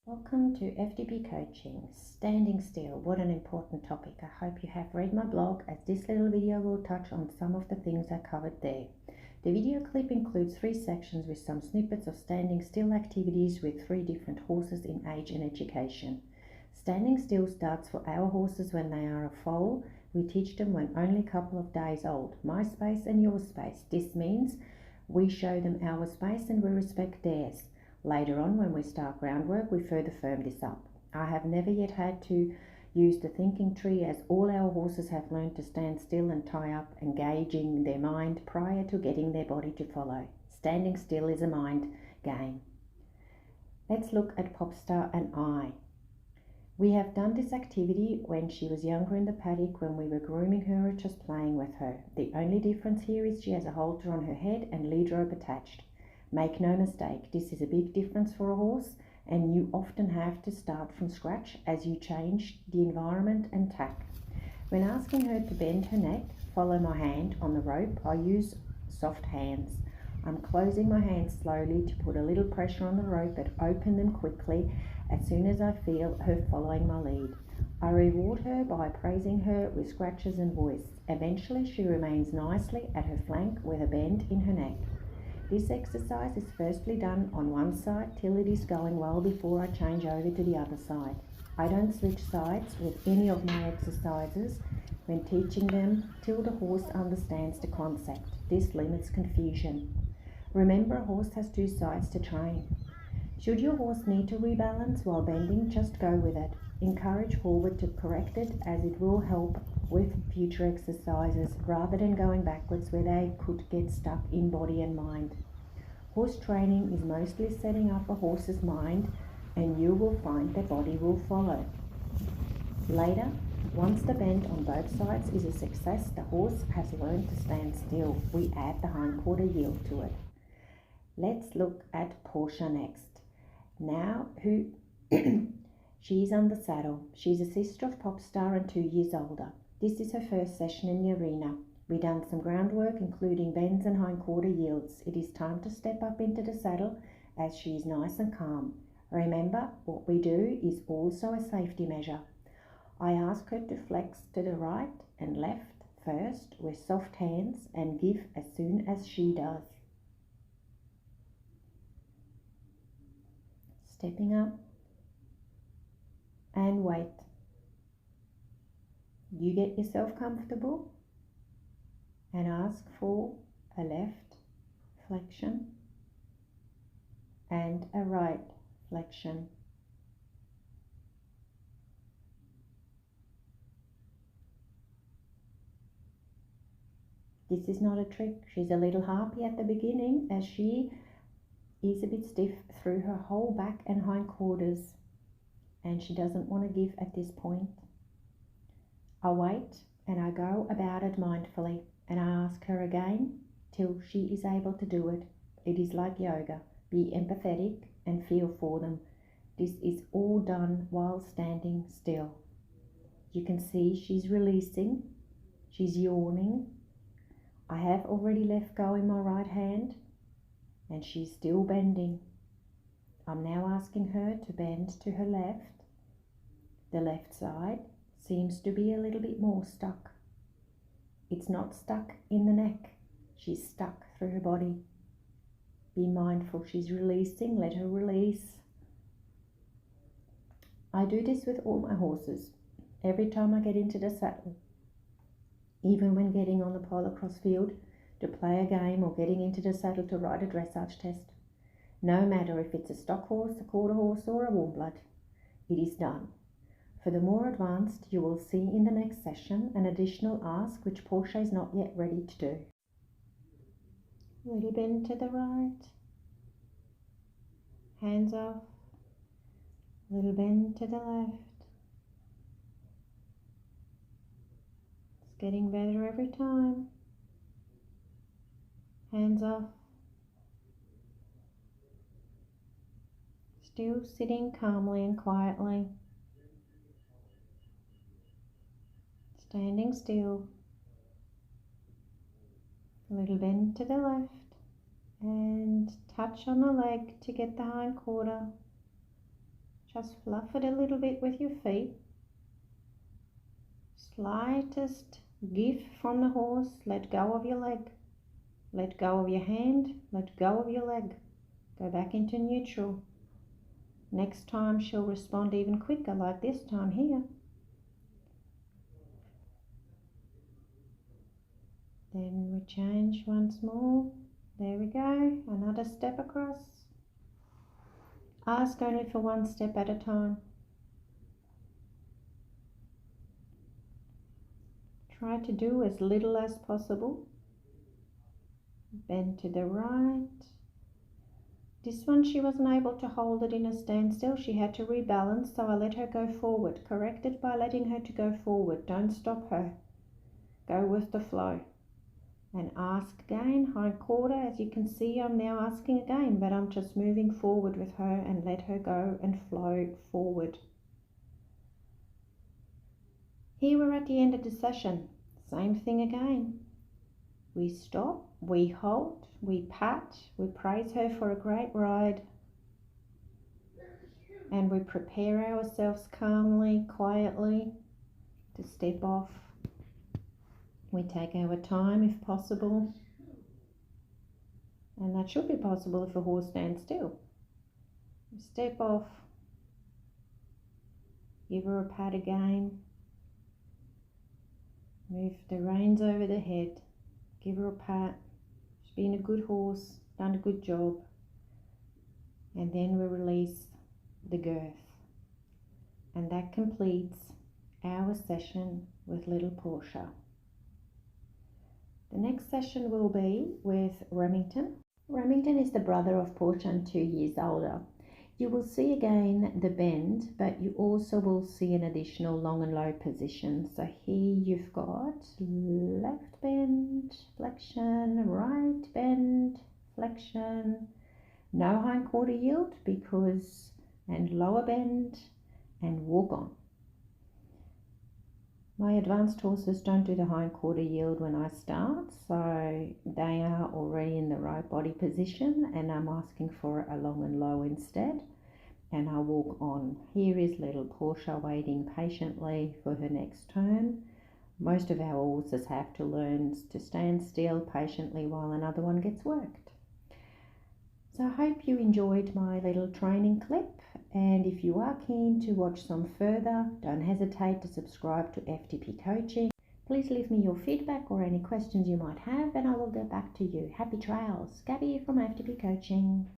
Welcome to FDP Coaching. Standing still, what an important topic. I hope you have read my blog, as this little video will touch on some of the things I covered there. The video clip includes 3 sections with some snippets of standing still activities with 3 different horses in age and education. Standing still starts for our horses when they are a foal. We teach them when only a couple of days old. My space and your space. This means we show them our space and we respect theirs. Later on, when we start groundwork, we further firm this up. I have never yet had to use the thinking tree, as all our horses have learned to stand still and tie up, engaging their mind prior to getting their body to follow. Standing still is a mind game. Let's look at Popstar and I. We have done this activity when she was younger in the paddock, when we were grooming her or just playing with her. The only difference here is she has a halter on her head and lead rope attached. Make no mistake, this is a big difference for a horse, and you often have to start from scratch as you change the environment and tack. When asking her to bend her neck, follow my hand on the rope, I use soft hands. I'm closing my hands slowly to put a little pressure on the rope but open them quickly as soon as I feel her following my lead. I reward her by praising her with scratches and voice. Eventually she remains nicely at her flank with a bend in her neck. This exercise is firstly done on one side till it is going well before I change over to the other side. I don't switch sides with any of my exercises when teaching them till the horse understands the concept. This limits confusion. Remember, a horse has 2 sides to train. Should your horse need to rebalance while bending, just go with it. Encourage forward to correct it, as it will help with future exercises rather than going backwards where they could get stuck in body and mind. Horse training is mostly setting up a horse's mind, and you will find their body will follow. Later, once the bend on both sides is a success, the horse has learned to stand still. We add the hindquarter yield to it. Let's look at Portia next. Now, she's on the saddle. She's a sister of Popstar and 2 years older. This is her first session in the arena. We done some groundwork, including bends and hindquarter yields. It is time to step up into the saddle, as she is nice and calm. Remember, what we do is also a safety measure. I ask her to flex to the right and left first with soft hands and give as soon as she does. Stepping up and wait. You get yourself comfortable and ask for a left flexion and a right flexion. This is not a trick. She's a little harpy at the beginning, as she is a bit stiff through her whole back and hindquarters, and she doesn't want to give at this point. I wait and I go about it mindfully, and I ask her again till she is able to do it. It is like yoga. Be empathetic and feel for them. This is all done while standing still. You can see she's releasing, she's yawning. I have already let go in my right hand, and she's still bending. I'm now asking her to bend to her left. The left side seems to be a little bit more stuck. It's not stuck in the neck. She's stuck through her body. Be mindful, she's releasing, let her release. I do this with all my horses. Every time I get into the saddle, even when getting on the polocrosse field to play a game or getting into the saddle to ride a dressage test. No matter if it's a stock horse, a quarter horse or a warm blood, it is done. For the more advanced, you will see in the next session an additional ask which Portia is not yet ready to do. Little bend to the right, hands off, little bend to the left. It's getting better every time. Hands off. Still sitting calmly and quietly. Standing still. A little bend to the left. And touch on the leg to get the hind quarter. Just fluff it a little bit with your feet. Slightest give from the horse. Let go of your leg. Let go of your hand. Let go of your leg. Go back into neutral. Next time she'll respond even quicker, like this time here. Then we change once more. There we go. Another step across. Ask only for one step at a time. Try to do as little as possible. Bend to the right. This one she wasn't able to hold it in a standstill. She had to rebalance, so I let her go forward. Correct it by letting her to go forward. Don't stop her. Go with the flow. And ask again, hind quarter. As you can see, I'm now asking again, but I'm just moving forward with her and let her go and flow forward. Here we're at the end of the session. Same thing again. We stop, we hold, we pat, we praise her for a great ride, and we prepare ourselves calmly, quietly to step off. We take our time if possible, and that should be possible if a horse stands still. Step off, give her a pat again, move the reins over the head, give her a pat. She's been a good horse, done a good job. And then we release the girth. And that completes our session with little Portia. The next session will be with Remington. Remington is the brother of Portia and 2 years older. You will see again the bend, but you also will see an additional long and low position. So here you've got left bend, flexion, right bend, flexion, no hind quarter yield and lower bend and walk on. My advanced horses don't do the hind quarter yield when I start, so they are already in the right body position, and I'm asking for a long and low instead, and I walk on. Here is little Portia waiting patiently for her next turn. Most of our horses have to learn to stand still patiently while another one gets worked. So I hope you enjoyed my little training clip, and if you are keen to watch some further, don't hesitate to subscribe to FTP Coaching. Please leave me your feedback or any questions you might have, and I will get back to you. Happy trails. Gabby from FTP Coaching.